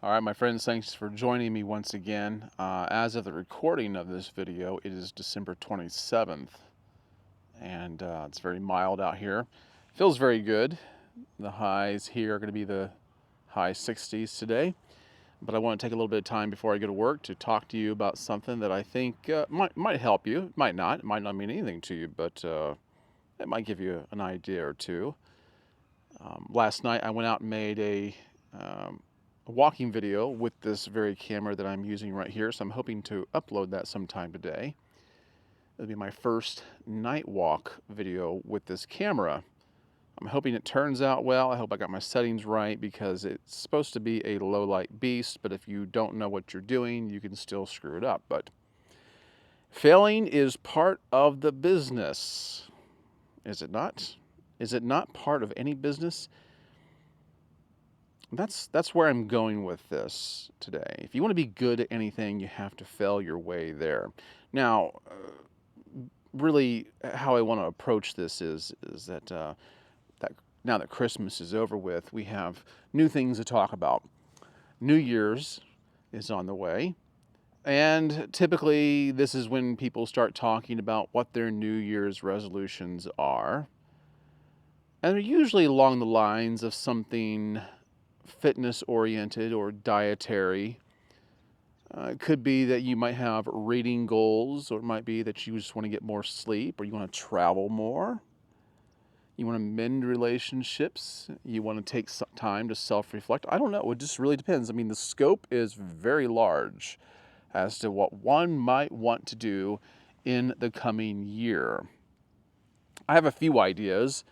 All right, my friends, thanks for joining me once again. As of the recording of this video, it is December 27th, and it's very mild out here. Feels very good. The highs here are going to be the high 60s today, but I want to take a little bit of time before I go to work to talk to you about something that I think might help you. It might not. It might not mean anything to you, but it might give you an idea or two. Last night, I went out and made a walking video with this very camera that I'm using right here, so I'm hoping to upload that sometime today. It'll be my first night walk video with this camera. I'm hoping it turns out well. I hope I got my settings right because it's supposed to be a low light beast, but if you don't know what you're doing, you can still screw it up. But failing is part of the business, is it not? Is it not part of any business? That's where I'm going with this today. If you want to be good at anything, you have to fail your way there. Now, really, how I want to approach this is that that now that Christmas is over with, we have new things to talk about. New Year's is on the way, and typically this is when people start talking about what their New Year's resolutions are, and they're usually along the lines of something fitness oriented or dietary. It could be that you might have reading goals, or it might be that you just want to get more sleep, or you want to travel more. You want to mend relationships. You want to take some time to self-reflect. I don't know. It just really depends. I mean, the scope is very large as to what one might want to do in the coming year. I have a few ideas,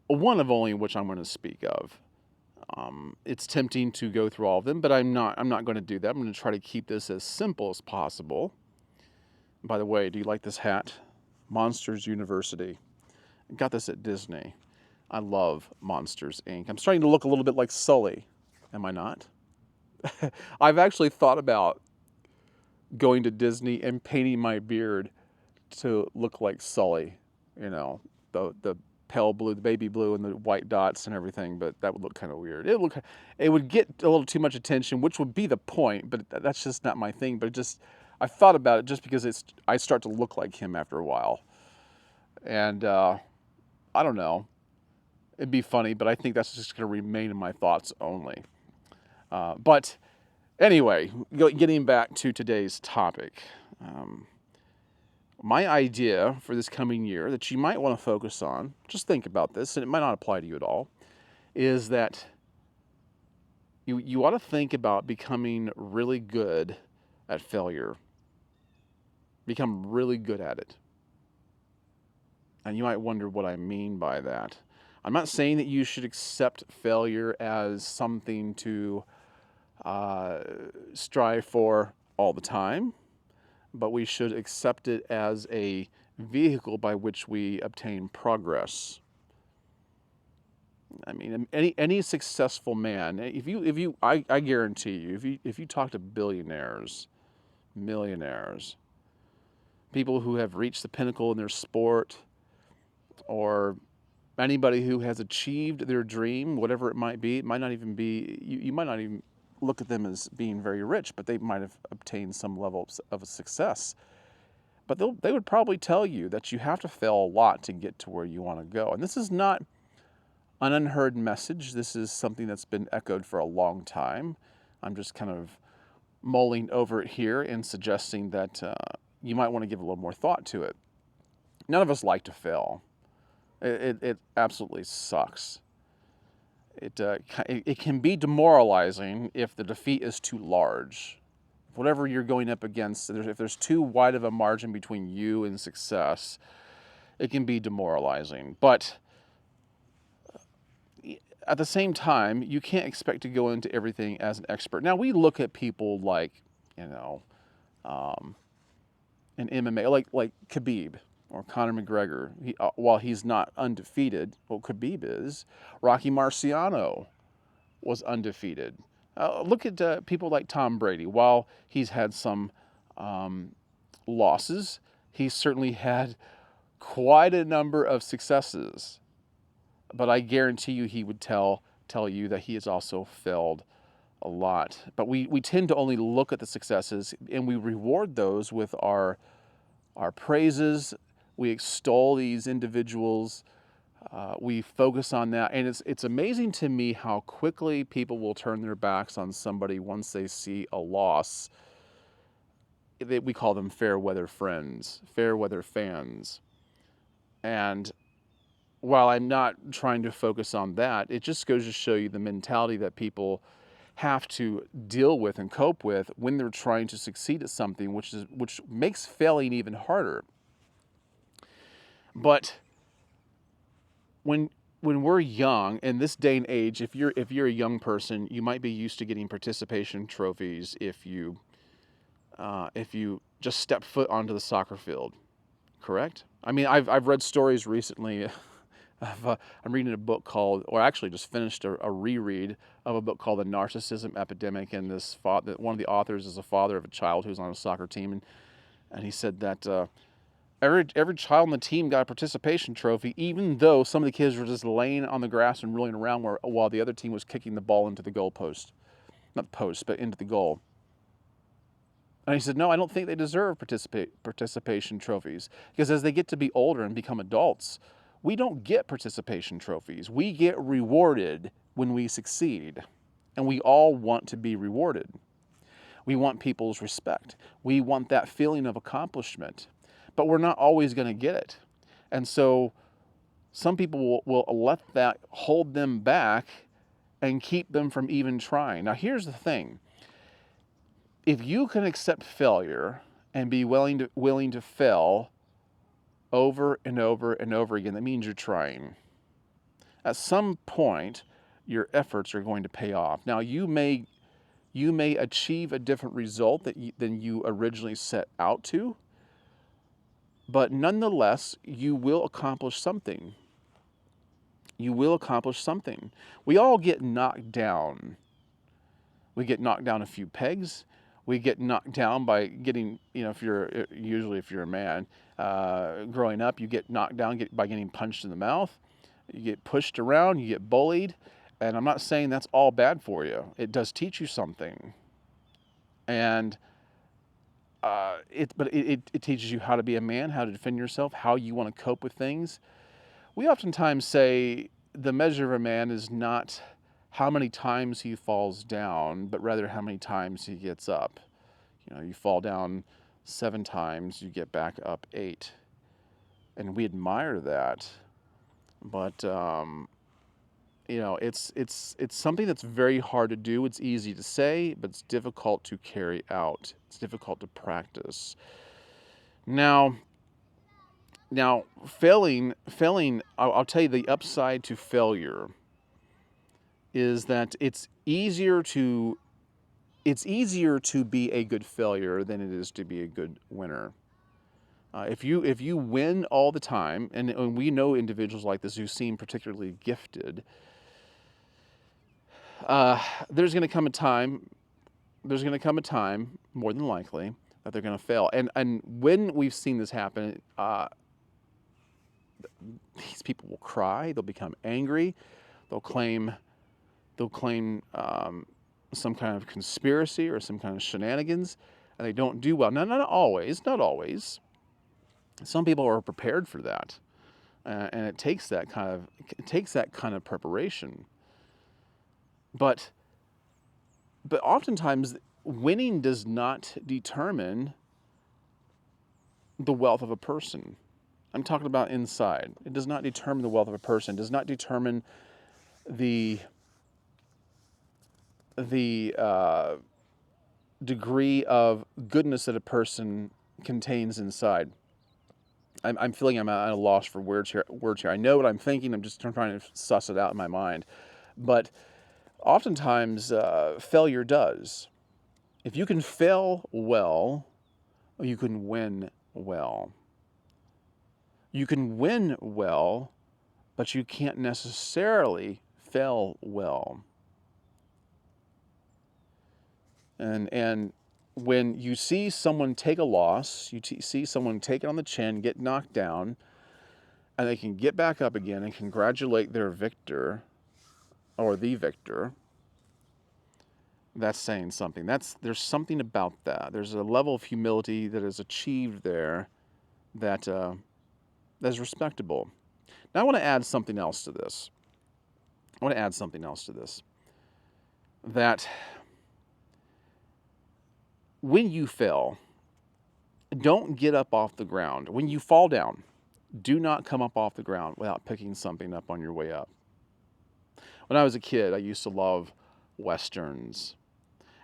one of only which I'm going to speak of. It's tempting to go through all of them, but I'm not going to do that. I'm going to try to keep this as simple as possible. By the way, do you like this hat? Monsters University. I got this at Disney. I love Monsters, Inc. I'm starting to look a little bit like Sully. Am I not? I've actually thought about going to Disney and painting my beard to look like Sully. You know, the pale blue, the baby blue, and the white dots and everything, but that would look kind of weird. It would get a little too much attention, which would be the point, but that's just not my thing. But I thought about it just because I start to look like him after a while, and I don't know. It'd be funny, but I think that's just going to remain in my thoughts only. But anyway, getting back to today's topic. My idea for this coming year that you might want to focus on, just think about this, and it might not apply to you at all, is that you ought to think about becoming really good at failure. Become really good at it. And you might wonder what I mean by that. I'm not saying that you should accept failure as something to strive for all the time, but we should accept it as a vehicle by which we obtain progress. I mean, any successful man, I guarantee you, if you talk to billionaires, millionaires, people who have reached the pinnacle in their sport, or anybody who has achieved their dream, whatever it might be, it might not even be, you might not even look at them as being very rich, but they might have obtained some level of success. But they would probably tell you that you have to fail a lot to get to where you want to go. And this is not an unheard message. This is something that's been echoed for a long time. I'm just kind of mulling over it here and suggesting that you might want to give a little more thought to it. None of us like to fail. It absolutely sucks. It can be demoralizing if the defeat is too large. Whatever you're going up against, if there's too wide of a margin between you and success, it can be demoralizing. But at the same time, you can't expect to go into everything as an expert. Now, we look at people like, in MMA, like Khabib or Conor McGregor. While he's not undefeated, well, Khabib is. Rocky Marciano was undefeated. Look at people like Tom Brady. While he's had some losses, he's certainly had quite a number of successes. But I guarantee you he would tell you that he has also failed a lot. But we tend to only look at the successes, and we reward those with our praises. We extol these individuals. We focus on that, and it's amazing to me how quickly people will turn their backs on somebody once they see a loss. We call them fair weather friends, fair weather fans. And while I'm not trying to focus on that, it just goes to show you the mentality that people have to deal with and cope with when they're trying to succeed at something, which makes failing even harder. But when we're young, in this day and age, if you're a young person, you might be used to getting participation trophies if you just step foot onto the soccer field. Correct? I mean, I've read stories recently. I'm reading a book called, or actually just finished a reread of a book called The Narcissism Epidemic, and one of the authors is a father of a child who's on a soccer team, and he said that every child on the team got a participation trophy, even though some of the kids were just laying on the grass and rolling around while the other team was kicking the ball into the goal post. Not post, but into the goal. And he said, no, I don't think they deserve participation trophies, because as they get to be older and become adults, we don't get participation trophies. We get rewarded when we succeed, and we all want to be rewarded. We want people's respect. We want that feeling of accomplishment, but we're not always going to get it. And so some people will let that hold them back and keep them from even trying. Now, here's the thing. If you can accept failure and be willing to fail over and over and over again, that means you're trying. At some point, your efforts are going to pay off. Now, you may achieve a different result than you originally set out to, but nonetheless, you will accomplish something. You will accomplish something. We all get knocked down. We get knocked down a few pegs. We get knocked down by getting, if you're a man, growing up, you get knocked down by getting punched in the mouth. You get pushed around, you get bullied. And I'm not saying that's all bad for you. It does teach you something. And it teaches you how to be a man, how to defend yourself, how you want to cope with things. We oftentimes say the measure of a man is not how many times he falls down, but rather how many times he gets up. You fall down 7 times, you get back up 8. And we admire that. But, it's something that's very hard to do. It's easy to say, but it's difficult to carry out. It's difficult to practice. Now, failing, I'll tell you the upside to failure is that it's easier to be a good failure than it is to be a good winner. If you win all the time, and we know individuals like this who seem particularly gifted, there's going to come a time, more than likely, that they're going to fail. And when we've seen this happen, these people will cry, they'll become angry, they'll claim some kind of conspiracy or some kind of shenanigans, and they don't do well. Now, not always. Some people are prepared for that, and it takes that kind of preparation. But oftentimes, winning does not determine the wealth of a person. I'm talking about inside. It does not determine the wealth of a person. It does not determine the degree of goodness that a person contains inside. I'm feeling I'm at a loss for words here. I know what I'm thinking. I'm just trying to suss it out in my mind. But oftentimes, failure does. If you can fail well, you can win well. You can win well, but you can't necessarily fail well. And when you see someone take a loss, you see someone take it on the chin, get knocked down, and they can get back up again and congratulate their victor or the victor, that's saying something. There's something about that. There's a level of humility that is achieved there that that is respectable. Now I want to add something else to this. I want to add something else to this. That when you fail, don't get up off the ground. When you fall down, do not come up off the ground without picking something up on your way up. When I was a kid, I used to love westerns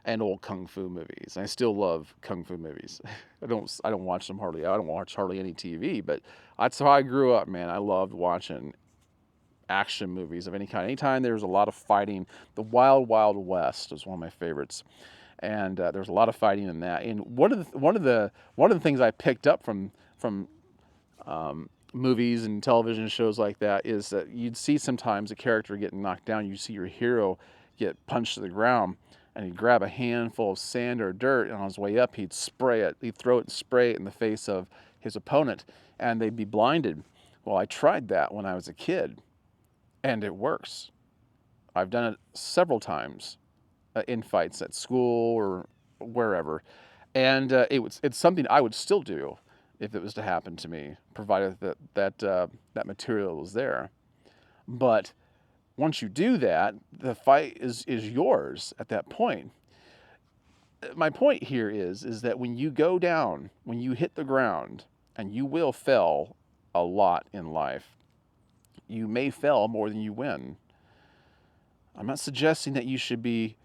and old kung fu movies. I still love kung fu movies. I don't watch them hardly. I don't watch hardly any TV, but that's how I grew up, man. I loved watching action movies of any kind. Anytime there was a lot of fighting, the Wild Wild West was one of my favorites, and there's a lot of fighting in that. And one of the things I picked up from movies and television shows like that is that you'd see sometimes a character getting knocked down. You see your hero get punched to the ground, and he'd grab a handful of sand or dirt, and on his way up, he'd throw it and spray it in the face of his opponent, and they'd be blinded. Well, I tried that when I was a kid, and it works. I've done it several times in fights at school or wherever, and it's something I would still do if it was to happen to me, provided that material was there. But once you do that, the fight is yours at that point. My point here is that when you go down, when you hit the ground, and you will fail a lot in life, you may fail more than you win. I'm not suggesting that you should be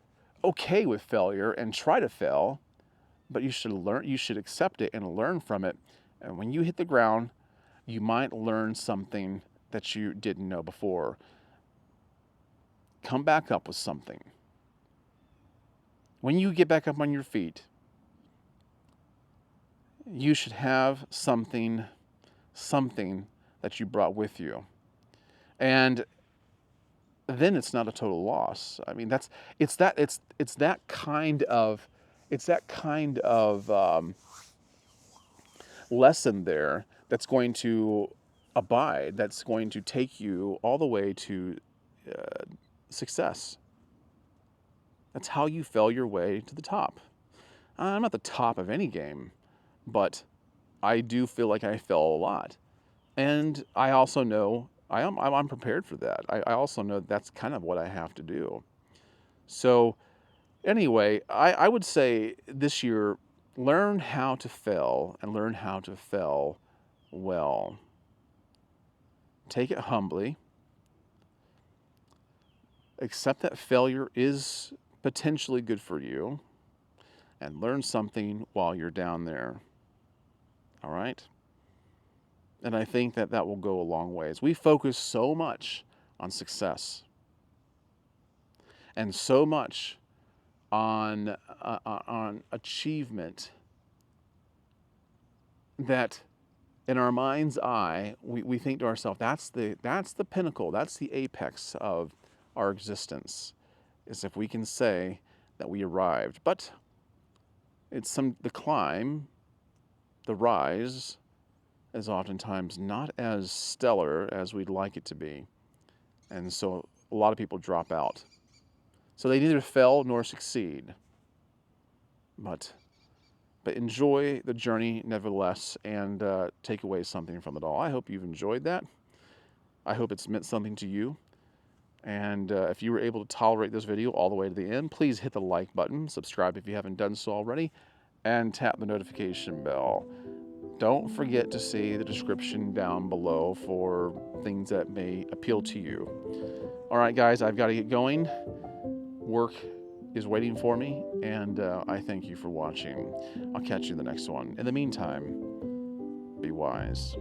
okay with failure and try to fail, but you should accept it and learn from it. And when you hit the ground, you might learn something that you didn't know before. Come back up with something. When you get back up on your feet, you should have something that you brought with you. And then it's not a total loss. I mean, it's that kind of lesson there that's going to abide, that's going to take you all the way to success. That's how you fell your way to the top. I'm not the top of any game, but I do feel like I fell a lot. And I also know I'm prepared for that. I also know that's kind of what I have to do. So anyway, I would say this year, learn how to fail and learn how to fail well. Take it humbly. Accept that failure is potentially good for you, and learn something while you're down there. All right? And I think that will go a long ways. We focus so much on success and so much on achievement that in our mind's eye, we think to ourselves, that's the pinnacle, that's the apex of our existence, is if we can say that we arrived. But it's the climb, the rise, is oftentimes not as stellar as we'd like it to be. And so a lot of people drop out. So they neither fail nor succeed. But enjoy the journey nevertheless, and take away something from it all. I hope you've enjoyed that. I hope it's meant something to you. And if you were able to tolerate this video all the way to the end, please hit the like button, subscribe if you haven't done so already, and tap the notification bell. Don't forget to see the description down below for things that may appeal to you. All right, guys, I've got to get going. Work is waiting for me, and I thank you for watching. I'll catch you in the next one. In the meantime, be wise.